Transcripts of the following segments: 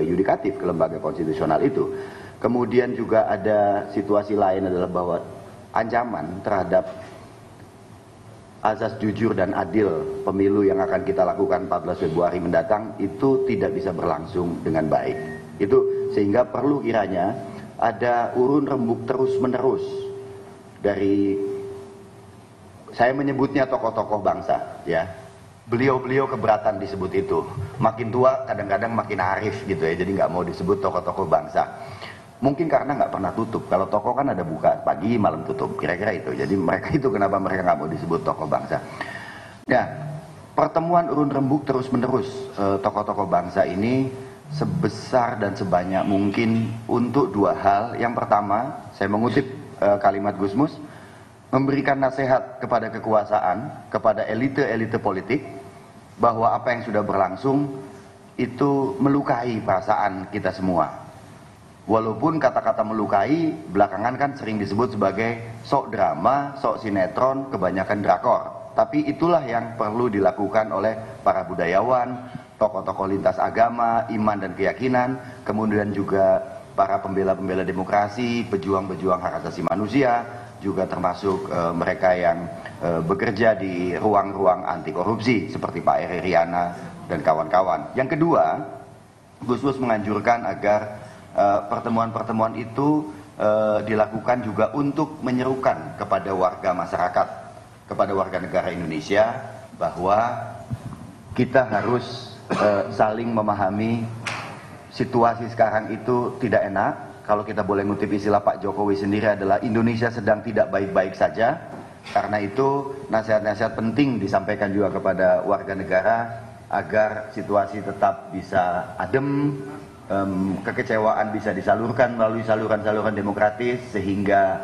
yudikatif, ke lembaga konstitusional itu. Kemudian juga ada situasi lain adalah bahwa ancaman terhadap azas jujur dan adil pemilu yang akan kita lakukan 14 Februari mendatang itu tidak bisa berlangsung dengan baik. Itu sehingga perlu kiranya ada urun rembuk terus-menerus dari, saya menyebutnya tokoh-tokoh bangsa, ya. Beliau-beliau keberatan disebut itu. Makin tua kadang-kadang makin arif gitu ya, jadi nggak mau disebut tokoh-tokoh bangsa. Mungkin karena nggak pernah tutup. Kalau tokoh kan ada buka pagi malam tutup, kira-kira itu. Jadi mereka itu kenapa mereka nggak mau disebut tokoh bangsa. Nah, pertemuan urun rembuk terus-menerus tokoh-tokoh bangsa ini sebesar dan sebanyak mungkin untuk dua hal. Yang pertama, saya mengutip kalimat Gusmus, memberikan nasihat kepada kekuasaan, kepada elite-elite politik, bahwa apa yang sudah berlangsung itu melukai perasaan kita semua. Walaupun kata-kata melukai belakangan kan sering disebut sebagai sok drama, sok sinetron, kebanyakan drakor. Tapi itulah yang perlu dilakukan oleh para budayawan, tokoh-tokoh lintas agama, iman dan keyakinan, kemudian juga para pembela-pembela demokrasi, pejuang-pejuang hak asasi manusia, juga termasuk mereka yang bekerja di ruang-ruang anti korupsi seperti Pak Eri Riana dan kawan-kawan. Yang kedua, Gusmus menganjurkan agar pertemuan-pertemuan itu dilakukan juga untuk menyerukan kepada warga masyarakat, kepada warga negara Indonesia, bahwa kita harus saling memahami situasi sekarang itu tidak enak. Kalau kita boleh ngutip istilah Pak Jokowi sendiri adalah Indonesia sedang tidak baik-baik saja. Karena itu nasihat-nasihat penting disampaikan juga kepada warga negara agar situasi tetap bisa adem, kekecewaan bisa disalurkan melalui saluran-saluran demokratis, sehingga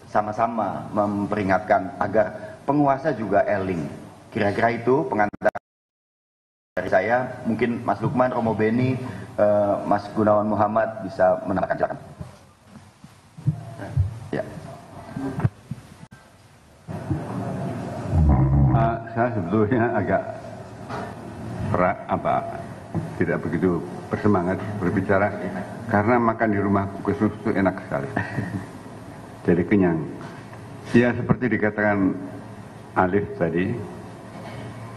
sama-sama memperingatkan agar penguasa juga eling. Kira-kira itu pengantar dari saya. Mungkin Mas Lukman, Romo Beni, Mas Gunawan Muhammad bisa menambahkan, silakan. Ya. Saya sebetulnya agak tidak begitu bersemangat berbicara karena makan di rumah Gusmus itu enak sekali. Jadi kenyang. Ya seperti dikatakan Alif tadi,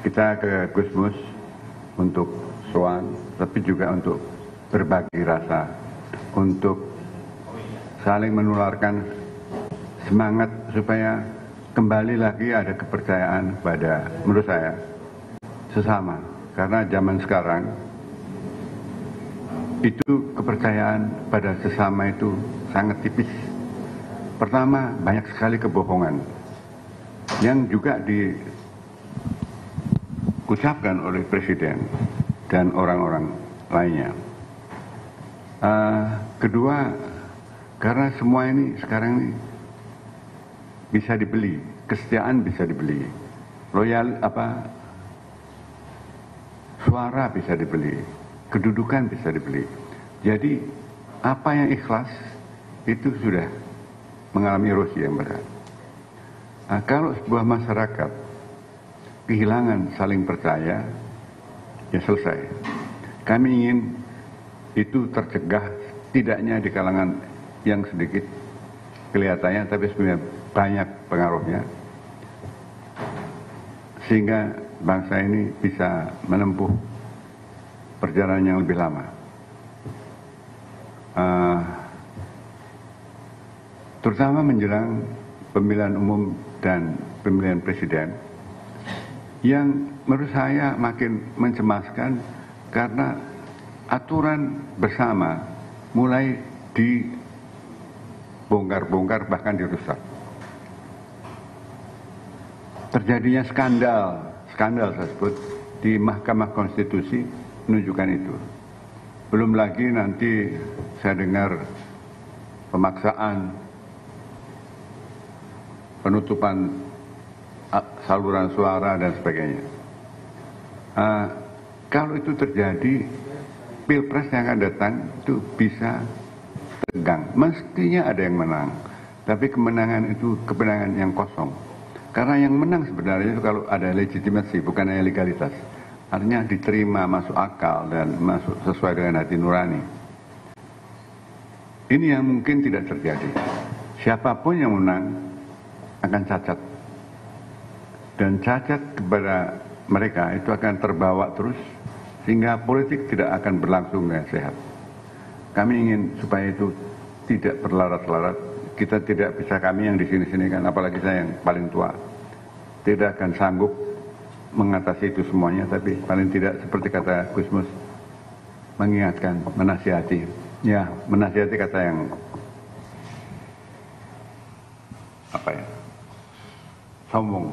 kita ke Gusmus untuk sowan, tapi juga untuk berbagi rasa, untuk saling menularkan semangat supaya kembali lagi ada kepercayaan pada, menurut saya, sesama. Karena zaman sekarang itu kepercayaan pada sesama itu sangat tipis. Pertama, banyak sekali kebohongan yang juga diucapkan oleh Presiden dan orang-orang lainnya. Kedua, karena semua ini sekarang ini bisa dibeli, kesetiaan bisa dibeli, suara bisa dibeli, kedudukan bisa dibeli. Jadi apa yang ikhlas itu sudah mengalami erosi yang berat. Kalau sebuah masyarakat kehilangan saling percaya, ya selesai. Kami ingin itu tercegah, tidaknya di kalangan yang sedikit kelihatannya, tapi sebenarnya banyak pengaruhnya, sehingga bangsa ini bisa menempuh perjalanan yang lebih lama. Terutama menjelang pemilihan umum dan pemilihan presiden, yang menurut saya makin mencemaskan karena aturan bersama mulai dibongkar-bongkar, bahkan dirusak. Terjadinya skandal saya sebut di Mahkamah Konstitusi menunjukkan itu. Belum lagi nanti saya dengar pemaksaan, penutupan saluran suara dan sebagainya. Kalau itu terjadi, Pilpres yang akan datang itu bisa tegang. Mestinya ada yang menang, tapi kemenangan itu kemenangan yang kosong. Karena yang menang sebenarnya itu kalau ada legitimasi, bukan hanya legalitas. artinya diterima, masuk akal dan masuk sesuai dengan hati nurani. Ini yang mungkin tidak terjadi. Siapapun yang menang akan cacat, dan cacat kepada mereka itu akan terbawa terus sehingga politik tidak akan berlangsung dengan sehat. Kami ingin supaya itu tidak berlarat-larat. Kita tidak bisa, kami yang di sini-sini kan, apalagi saya yang paling tua, tidak akan sanggup mengatasi itu semuanya, tapi paling tidak seperti kata Gusmus, mengingatkan, menasihati. Ya, menasihati kata yang sombong.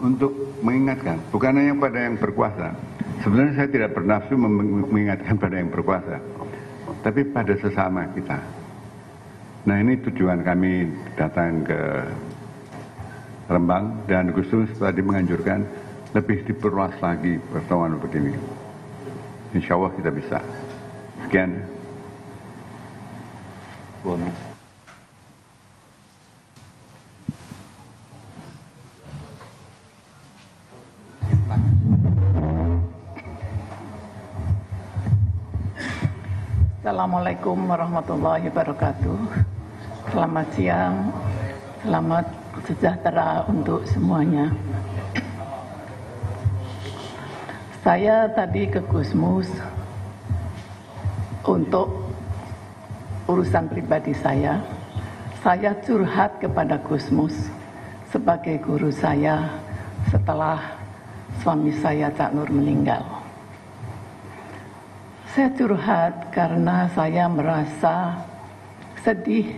Untuk mengingatkan, bukan hanya pada yang berkuasa. Sebenarnya saya tidak bernafsu mengingatkan pada yang berkuasa, tapi pada sesama kita. Nah, ini tujuan kami datang ke Rembang, dan Gusmus tadi menganjurkan lebih diperluas lagi pertemuan begini. Insya Allah kita bisa. Sekian. Assalamualaikum warahmatullahi wabarakatuh. Selamat siang, selamat sejahtera untuk semuanya. Saya tadi ke Gusmus untuk urusan pribadi saya. Saya curhat kepada Gusmus sebagai guru saya setelah suami saya Cak Nur meninggal. Saya curhat karena saya merasa sedih,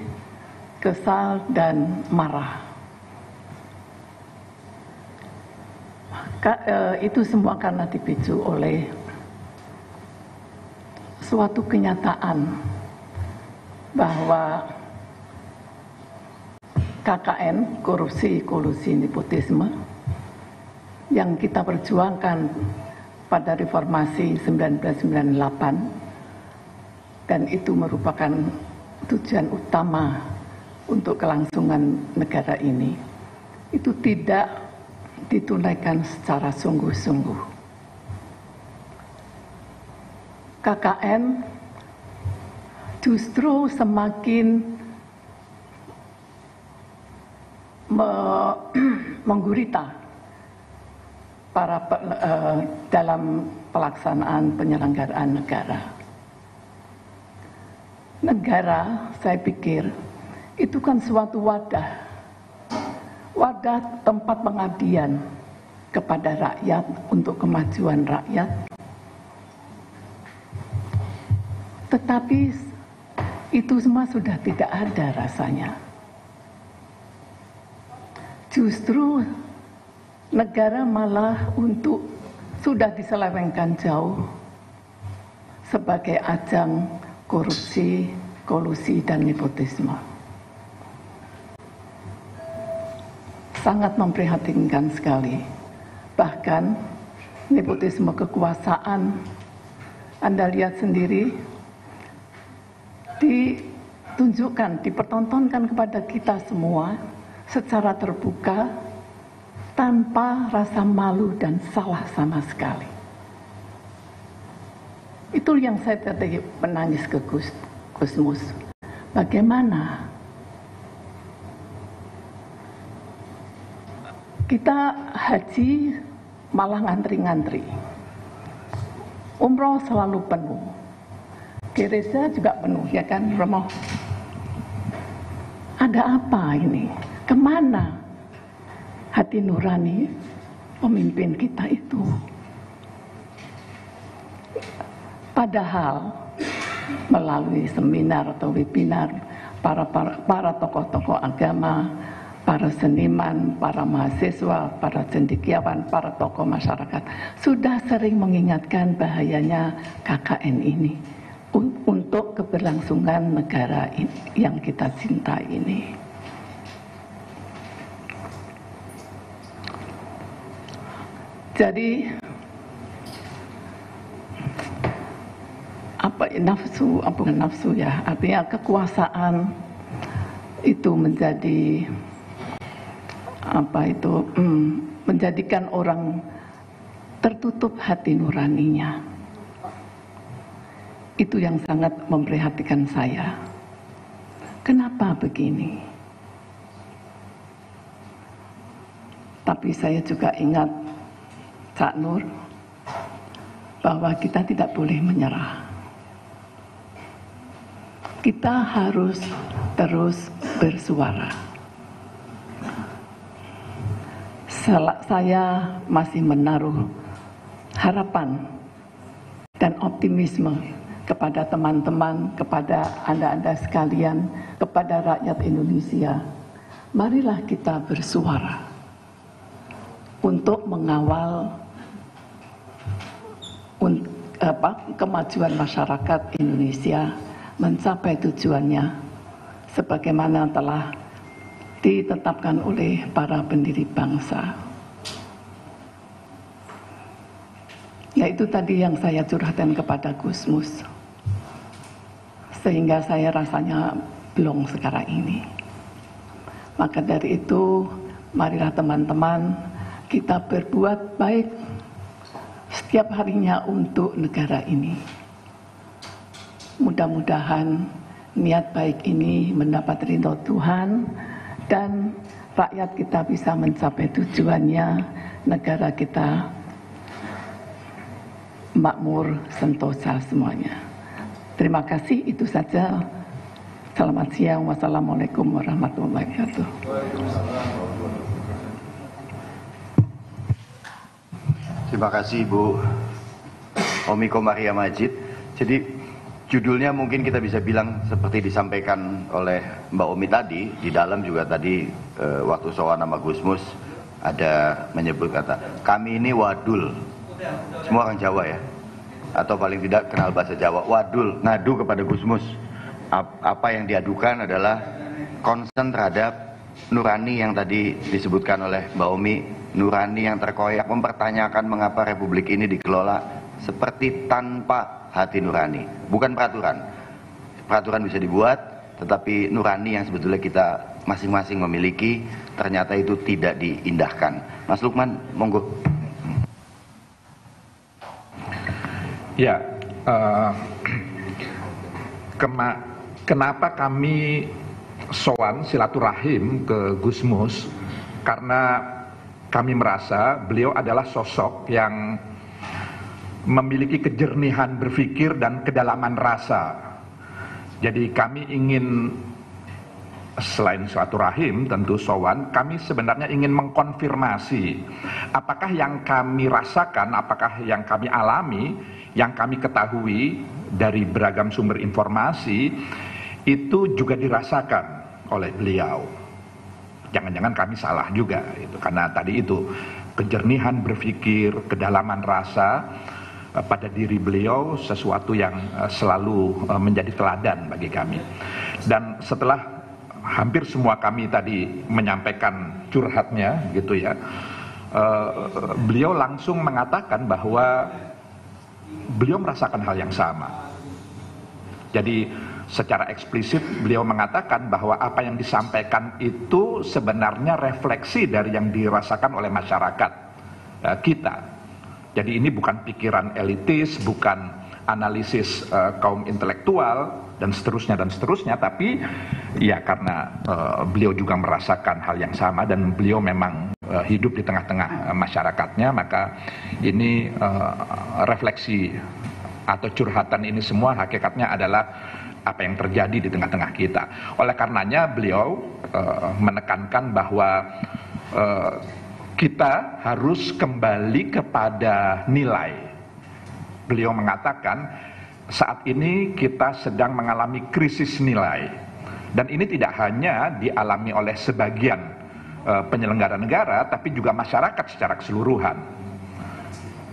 kesal, dan marah. Itu semua karena dipicu oleh suatu kenyataan bahwa KKN, korupsi, kolusi, nepotisme, yang kita perjuangkan pada reformasi 1998, dan itu merupakan tujuan utama untuk kelangsungan negara ini, itu tidak ditunaikan secara sungguh-sungguh. KKN justru semakin menggurita dalam pelaksanaan penyelenggaraan negara. Negara, saya pikir, itu kan suatu wadah tempat pengabdian kepada rakyat untuk kemajuan rakyat. Tetapi itu semua sudah tidak ada rasanya. Justru negara malah sudah diselewengkan jauh sebagai ajang korupsi, kolusi, dan nepotisme. Sangat memprihatinkan sekali. Bahkan nepotisme kekuasaan, Anda lihat sendiri, ditunjukkan, dipertontonkan kepada kita semua secara terbuka, tanpa rasa malu dan salah sama sekali. Itu yang saya tadi menangis ke Gusmus. Bagaimana kita haji malah ngantri-ngantri, umroh selalu penuh, gereja juga penuh, ya kan, Romo? Ada apa ini? Kemana hati nurani pemimpin kita itu? Padahal melalui seminar atau webinar para tokoh-tokoh agama, para seniman, para mahasiswa, para cendekiawan, para tokoh masyarakat sudah sering mengingatkan bahayanya KKN ini untuk keberlangsungan negara yang kita cintai ini. Jadi nafsu ya, artinya kekuasaan itu menjadi menjadikan orang tertutup hati nuraninya. Itu yang sangat memprihatinkan saya. Kenapa begini? Tapi saya juga ingat, Cak Nur, bahwa kita tidak boleh menyerah. Kita harus terus bersuara. Saya masih menaruh harapan dan optimisme kepada teman-teman, kepada Anda-Anda sekalian, kepada rakyat Indonesia. Marilah kita bersuara untuk mengawal kemajuan masyarakat Indonesia mencapai tujuannya sebagaimana telah ditetapkan oleh para pendiri bangsa. Yaitu tadi yang saya curhatkan kepada Gusmus, sehingga saya rasanya belum sekarang ini. Maka dari itu, marilah teman-teman kita berbuat baik setiap harinya untuk negara ini. Mudah-mudahan niat baik ini mendapat ridho Tuhan dan rakyat kita bisa mencapai tujuannya, negara kita makmur, sentosa semuanya. Terima kasih, itu saja. Selamat siang, wassalamualaikum warahmatullahi wabarakatuh. Terima kasih Bu Omi Komaria Majid. Jadi judulnya mungkin kita bisa bilang seperti disampaikan oleh Mbak Omi tadi, di dalam juga tadi waktu soal nama Gusmus ada menyebut kata, kami ini wadul. Semua orang Jawa ya, atau paling tidak kenal bahasa Jawa. Wadul, ngadu kepada Gusmus. Apa yang diadukan adalah concern terhadap nurani yang tadi disebutkan oleh Mbak Omi, nurani yang terkoyak, mempertanyakan mengapa Republik ini dikelola seperti tanpa hati nurani. Bukan peraturan. Peraturan bisa dibuat, tetapi nurani yang sebetulnya kita masing-masing memiliki, ternyata itu tidak diindahkan. Mas Lukman, monggo. Ya, kenapa kami sowan silaturahim ke Gusmus? Karena kami merasa beliau adalah sosok yang memiliki kejernihan berpikir dan kedalaman rasa. Jadi kami ingin, selain silaturahim tentu sowan, kami sebenarnya ingin mengkonfirmasi apakah yang kami rasakan, apakah yang kami alami, yang kami ketahui dari beragam sumber informasi itu juga dirasakan oleh beliau. Jangan-jangan kami salah juga, itu karena tadi itu kejernihan berpikir, kedalaman rasa pada diri beliau sesuatu yang selalu menjadi teladan bagi kami. Dan setelah hampir semua kami tadi menyampaikan curhatnya gitu ya, beliau langsung mengatakan bahwa beliau merasakan hal yang sama. Jadi secara eksplisit beliau mengatakan bahwa apa yang disampaikan itu sebenarnya refleksi dari yang dirasakan oleh masyarakat kita. Jadi ini bukan pikiran elitis, bukan analisis kaum intelektual dan seterusnya, tapi ya karena beliau juga merasakan hal yang sama dan beliau memang hidup di tengah-tengah masyarakatnya, maka ini refleksi atau curhatan ini semua hakikatnya adalah apa yang terjadi di tengah-tengah kita. Oleh karenanya beliau menekankan bahwa kita harus kembali kepada nilai. Beliau mengatakan saat ini kita sedang mengalami krisis nilai, dan ini tidak hanya dialami oleh sebagian penyelenggara negara, tapi juga masyarakat secara keseluruhan.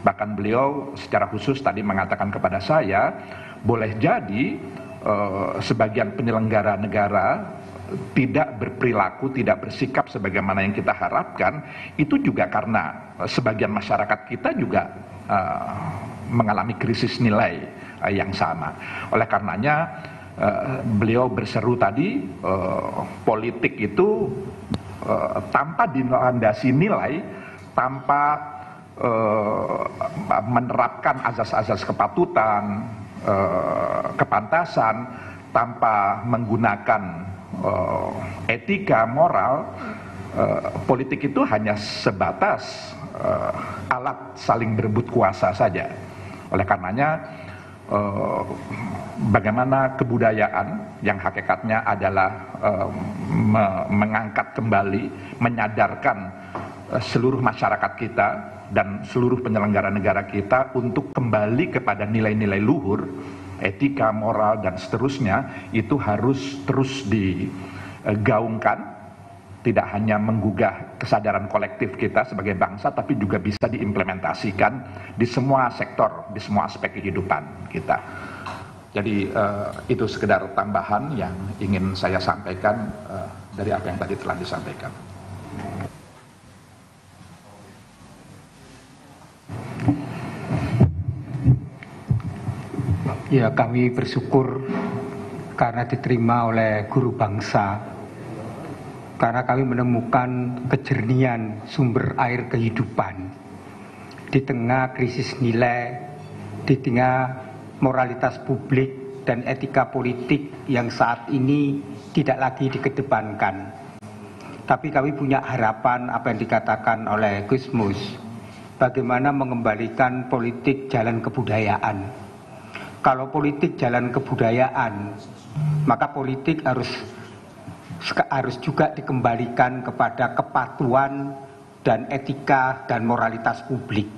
Bahkan beliau secara khusus tadi mengatakan kepada saya, boleh jadi sebagian penyelenggara negara tidak berperilaku, tidak bersikap sebagaimana yang kita harapkan, itu juga karena sebagian masyarakat kita juga mengalami krisis nilai yang sama. Oleh karenanya beliau berseru tadi, politik itu tanpa dilandasi nilai, tanpa menerapkan azas-azas kepatutan, kepantasan tanpa menggunakan etika moral, politik itu hanya sebatas alat saling berebut kuasa saja. Oleh karenanya bagaimana kebudayaan yang hakikatnya adalah mengangkat kembali, menyadarkan seluruh masyarakat kita dan seluruh penyelenggara negara kita untuk kembali kepada nilai-nilai luhur, etika, moral, dan seterusnya, itu harus terus digaungkan, tidak hanya menggugah kesadaran kolektif kita sebagai bangsa, tapi juga bisa diimplementasikan di semua sektor, di semua aspek kehidupan kita. Jadi itu sekedar tambahan yang ingin saya sampaikan dari apa yang tadi telah disampaikan. Ya, kami bersyukur karena diterima oleh guru bangsa, karena kami menemukan kejernihan sumber air kehidupan di tengah krisis nilai, di tengah moralitas publik dan etika politik yang saat ini tidak lagi dikedepankan. Tapi kami punya harapan apa yang dikatakan oleh Gusmus, bagaimana mengembalikan politik jalan kebudayaan. Kalau politik jalan kebudayaan, maka politik harus juga dikembalikan kepada kepatuhan dan etika dan moralitas publik.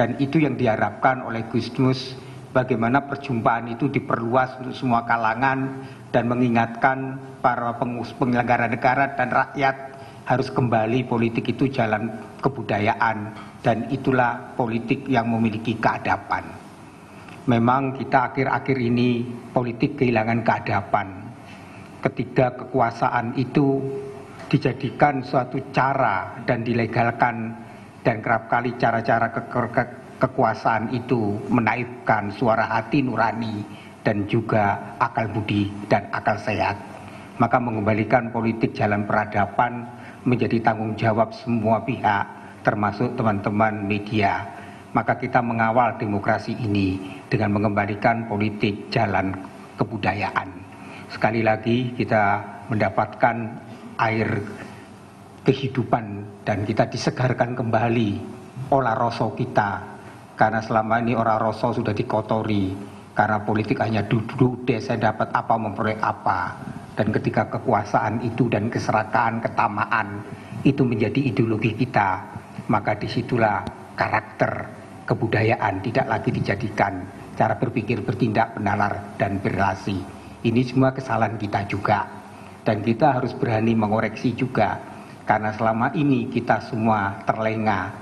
Dan itu yang diharapkan oleh Gusmus, bagaimana perjumpaan itu diperluas untuk semua kalangan dan mengingatkan para penyelenggara negara dan rakyat harus kembali politik itu jalan kebudayaan, dan itulah politik yang memiliki keadaban. Memang kita akhir-akhir ini politik kehilangan keadaban ketika kekuasaan itu dijadikan suatu cara dan dilegalkan, dan kerap kali cara-cara kekuasaan itu menaibkan suara hati nurani dan juga akal budi dan akal sehat. Maka mengembalikan politik jalan peradaban menjadi tanggung jawab semua pihak, termasuk teman-teman media. Maka kita mengawal demokrasi ini dengan mengembalikan politik jalan kebudayaan. Sekali lagi kita mendapatkan air kehidupan dan kita disegarkan kembali olah rasa kita, karena selama ini olah rasa sudah dikotori karena politik hanya duduk saya dapat apa memperoleh apa, dan ketika kekuasaan itu dan keserakahan, ketamaan itu menjadi ideologi kita, maka disitulah karakter kebudayaan tidak lagi dijadikan cara berpikir, bertindak, bernalar, dan berrelasi. Ini semua kesalahan kita juga, dan kita harus berani mengoreksi juga, karena selama ini kita semua terlena,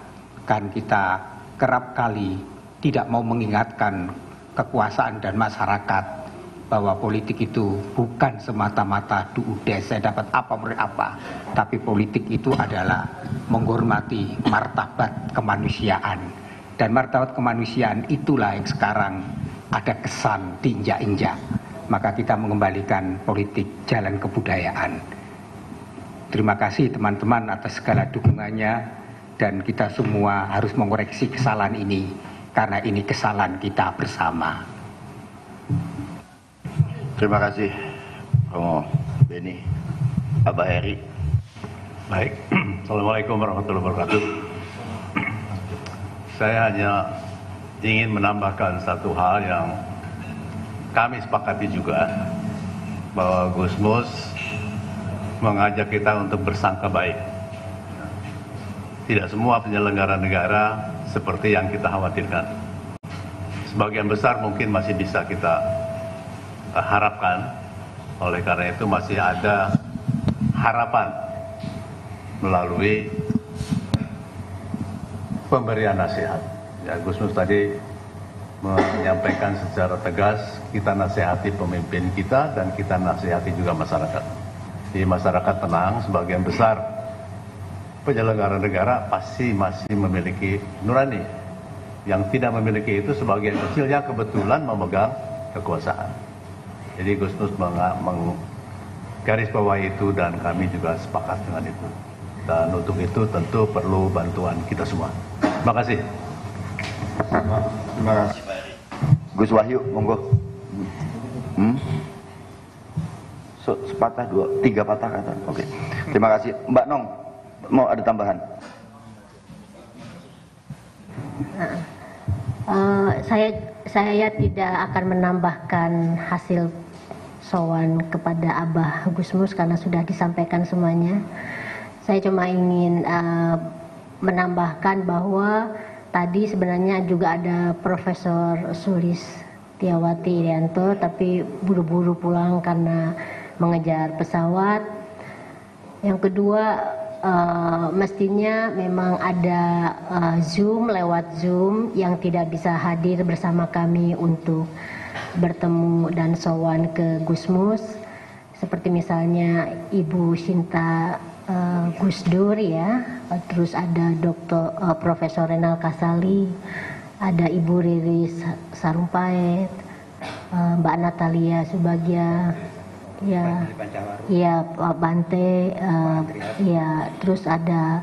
kan kita kerap kali tidak mau mengingatkan kekuasaan dan masyarakat bahwa politik itu bukan semata-mata saya dapat apa memberi apa, tapi politik itu adalah menghormati martabat kemanusiaan. Dan martabat kemanusiaan itulah yang sekarang ada kesan diinjak-injak. Maka kita mengembalikan politik jalan kebudayaan. Terima kasih teman-teman atas segala dukungannya, dan kita semua harus mengoreksi kesalahan ini, karena ini kesalahan kita bersama. Terima kasih Romo Beni. Abah Heri. Baik, Assalamualaikum warahmatullahi wabarakatuh. Saya hanya ingin menambahkan satu hal yang kami sepakati juga, bahwa Gusmus mengajak kita untuk bersangka baik. Tidak semua penyelenggara negara seperti yang kita khawatirkan. Sebagian besar mungkin masih bisa kita harapkan, oleh karena itu masih ada harapan melalui pemberian nasihat. Ya, Gusmus tadi menyampaikan secara tegas, kita nasihati pemimpin kita dan kita nasihati juga masyarakat. Di masyarakat tenang, sebagian besar penyelenggara negara pasti masih memiliki nurani. Yang tidak memiliki itu sebagian kecilnya kebetulan memegang kekuasaan. Jadi Gusmus menggarisbawahi itu, dan kami juga sepakat dengan itu. Dan untuk itu tentu perlu bantuan kita semua. Terima kasih. Terima kasih. Gus Wahyu, monggo. Sepatah, dua, tiga patah kata. Oke. Terima kasih. Mbak Nong, mau ada tambahan? Saya tidak akan menambahkan hasil sowan kepada Abah Gusmus karena sudah disampaikan semuanya. Saya cuma ingin menambahkan bahwa tadi sebenarnya juga ada Profesor Sulis Tiawati Irianto, tapi buru-buru pulang karena mengejar pesawat. Yang kedua, mestinya memang ada lewat Zoom yang tidak bisa hadir bersama kami untuk bertemu dan sowan ke Gusmus, seperti misalnya Ibu Sinta Gusdur ya, terus ada Profesor Renal Kasali, ada Ibu Riris Sarumpait, Mbak Natalia Subagya, ya Pak Bante, ya terus ada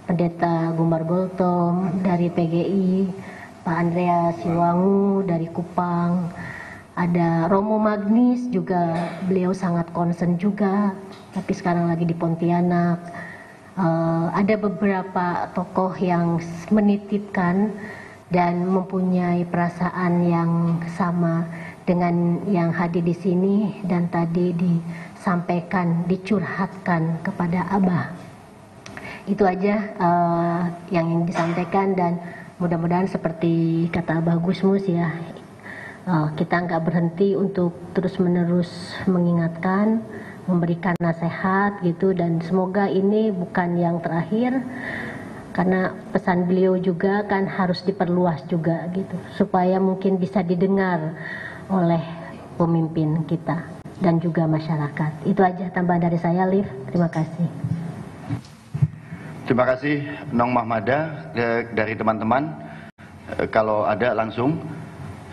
Pendeta Gumar Goltom dari PGI, Pak Andrea Siwangu dari Kupang, ada Romo Magnis juga, beliau sangat concern juga, tapi sekarang lagi di Pontianak. Ada beberapa tokoh yang menitipkan dan mempunyai perasaan yang sama dengan yang hadir di sini dan tadi disampaikan, dicurhatkan kepada Abah. Itu aja yang ingin disampaikan, dan mudah-mudahan seperti kata Abah Gusmus ya, kita nggak berhenti untuk terus-menerus mengingatkan, memberikan nasihat gitu, dan semoga ini bukan yang terakhir, karena pesan beliau juga kan harus diperluas juga gitu, supaya mungkin bisa didengar oleh pemimpin kita dan juga masyarakat. Itu aja tambahan dari saya, Liv. Terima kasih. Terima kasih Nong Mahmada. Dari teman-teman, kalau ada langsung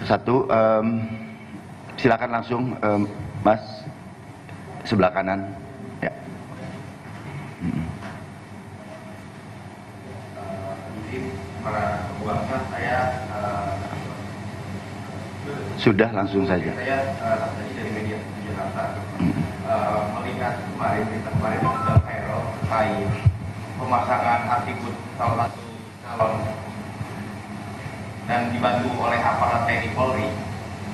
satu, silakan langsung Mas sebelah kanan ya. Para pembahasan saya sudah langsung saja. Saya tadi dari media Jakarta melihat kemarin sudah viral terkait pemasangan atribut salah satu calon dan dibantu oleh aparat TNI Polri.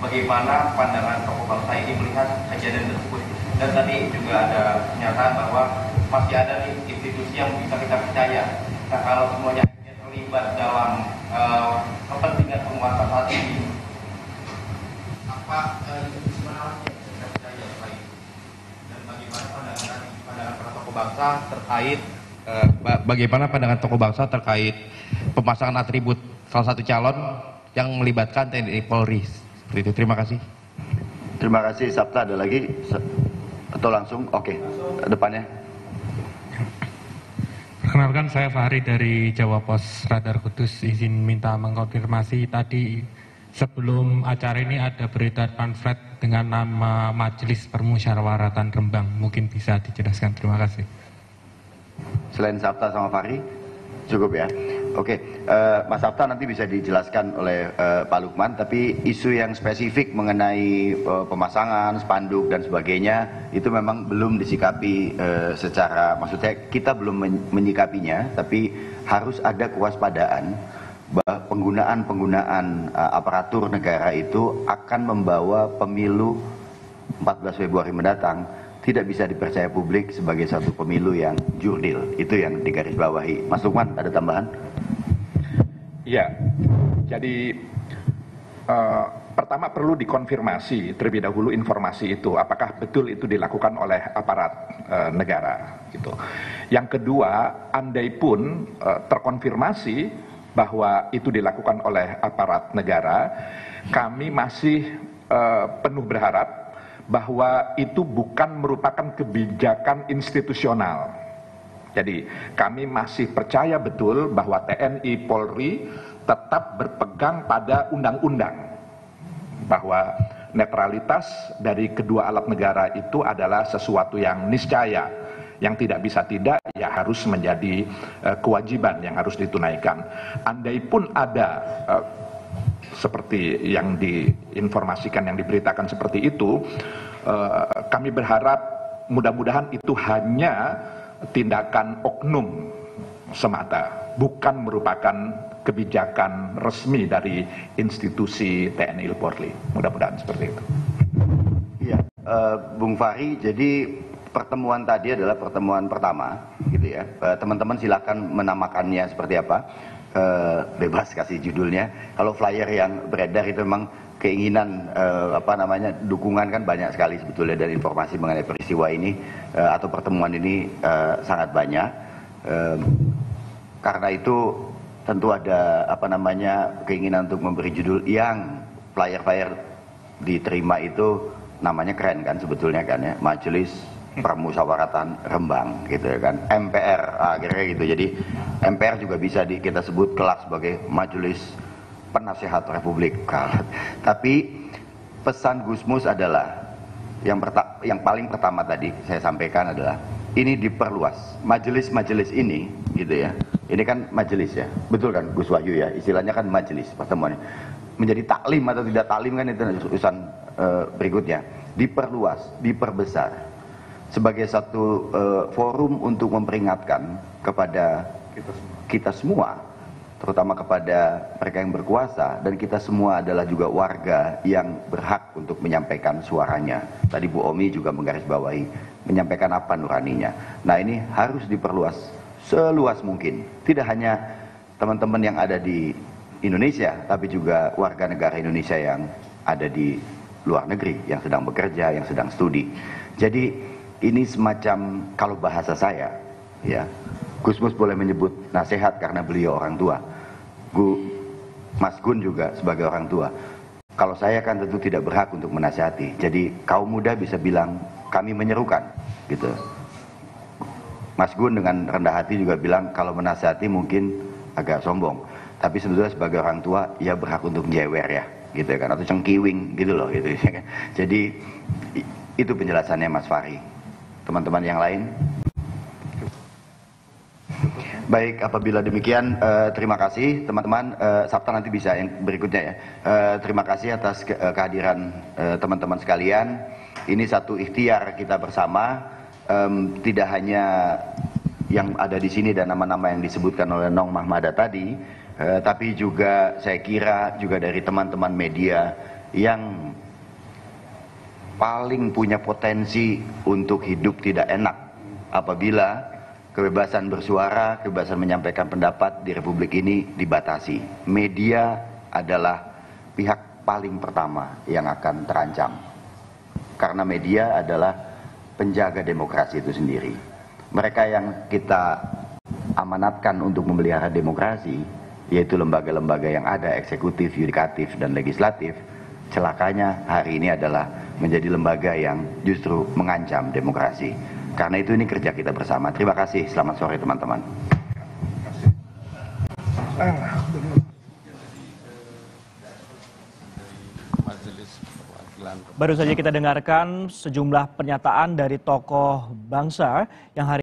Bagaimana pandangan tokoh bangsa ini melihat kejadian tersebut? Dan tadi juga ada pernyataan bahwa masih ada nih institusi yang bisa kita percaya. Nah, kalau semuanya terlibat dalam kepentingan penguasa saat ini, apa institusi mana yang bisa kita percaya selain? Dan bagaimana pandangan para tokoh bangsa terkait bagaimana pandangan tokoh bangsa terkait pemasangan atribut salah satu calon yang melibatkan TNI Polri? Seperti itu. Terima kasih. Terima kasih. Sabta ada lagi atau langsung? Oke. Depannya. Perkenalkan, saya Fahri dari Jawa Pos Radar Kudus. Izin minta mengkonfirmasi tadi sebelum acara ini ada beredar pamflet dengan nama Majelis Permusyawaratan Rembang. Mungkin bisa dijelaskan. Terima kasih. Selain Sabta sama Fahri, cukup ya. Oke, Mas Sabta nanti bisa dijelaskan oleh Pak Lukman, tapi isu yang spesifik mengenai pemasangan, spanduk dan sebagainya itu memang belum disikapi secara, maksudnya kita belum menyikapinya, tapi harus ada kewaspadaan bahwa penggunaan aparatur negara itu akan membawa pemilu 14 Februari mendatang tidak bisa dipercaya publik sebagai satu pemilu yang jurdil. Itu yang digarisbawahi. Mas Lukman, ada tambahan? Ya, jadi pertama perlu dikonfirmasi terlebih dahulu informasi itu, apakah betul itu dilakukan oleh aparat negara. Gitu. Yang kedua, andai pun terkonfirmasi bahwa itu dilakukan oleh aparat negara, kami masih penuh berharap bahwa itu bukan merupakan kebijakan institusional. Jadi kami masih percaya betul bahwa TNI Polri tetap berpegang pada undang-undang, bahwa netralitas dari kedua alat negara itu adalah sesuatu yang niscaya, Yang tidak bisa tidak, ya harus menjadi kewajiban yang harus ditunaikan. Andai pun ada seperti yang diinformasikan, yang diberitakan seperti itu, kami berharap mudah-mudahan itu hanya tindakan oknum semata, bukan merupakan kebijakan resmi dari institusi TNI Polri. Mudah-mudahan seperti itu. Iya, Bung Fahri, jadi pertemuan tadi adalah pertemuan pertama, gitu ya. Teman-teman silakan menamakannya seperti apa, bebas kasih judulnya. Kalau flyer yang beredar itu memang keinginan dukungan kan banyak sekali sebetulnya, dan informasi mengenai peristiwa ini atau pertemuan ini sangat banyak. Karena itu tentu ada keinginan untuk memberi judul yang flyer diterima itu namanya keren kan sebetulnya kan ya, Majelis Permusyawaratan Rembang gitu ya kan, MPR akhirnya gitu. Jadi MPR juga bisa kita sebut kelak sebagai Majelis Penasehat Republik. Tapi pesan Gusmus adalah yang paling pertama tadi saya sampaikan adalah ini diperluas. Majelis-majelis ini gitu ya. Ini kan majelis ya. Betul kan Gus Wahyu ya? Istilahnya kan majelis pertemuannya. Menjadi taklim atau tidak taklim kan itu urusan berikutnya. Diperluas, diperbesar sebagai satu forum untuk memperingatkan kepada kita semua, terutama kepada mereka yang berkuasa, dan kita semua adalah juga warga yang berhak untuk menyampaikan suaranya. Tadi Bu Omi juga menggarisbawahi menyampaikan apa nuraninya. Nah, ini harus diperluas seluas mungkin. Tidak hanya teman-teman yang ada di Indonesia, tapi juga warga negara Indonesia yang ada di luar negeri, yang sedang bekerja, yang sedang studi. Jadi ini semacam, kalau bahasa saya, ya, Gusmus boleh menyebut nasihat karena beliau orang tua. Mas Gun juga sebagai orang tua. Kalau saya kan tentu tidak berhak untuk menasihati. Jadi kaum muda bisa bilang kami menyerukan, gitu. Mas Gun dengan rendah hati juga bilang kalau menasihati mungkin agak sombong. Tapi sebetulnya sebagai orang tua, ia berhak untuk jewer ya, gitu kan, atau cengkiwing gitu loh, gitu. Jadi itu penjelasannya Mas Fahri. Teman-teman yang lain? Baik, apabila demikian terima kasih teman-teman. Sabta nanti bisa yang berikutnya ya. Terima kasih atas kehadiran teman-teman sekalian. Ini satu ikhtiar kita bersama. Tidak hanya yang ada di sini dan nama-nama yang disebutkan oleh Nong Mahmada tadi, tapi juga saya kira juga dari teman-teman media yang paling punya potensi untuk hidup tidak enak apabila kebebasan bersuara, kebebasan menyampaikan pendapat di Republik ini dibatasi. Media adalah pihak paling pertama yang akan terancam, karena media adalah penjaga demokrasi itu sendiri. Mereka yang kita amanatkan untuk memelihara demokrasi, yaitu lembaga-lembaga yang ada, eksekutif, yudikatif, dan legislatif, celakanya hari ini adalah menjadi lembaga yang justru mengancam demokrasi. Karena itu ini kerja kita bersama. Terima kasih, selamat sore teman-teman. Baru saja kita dengarkan sejumlah pernyataan dari tokoh bangsa yang hari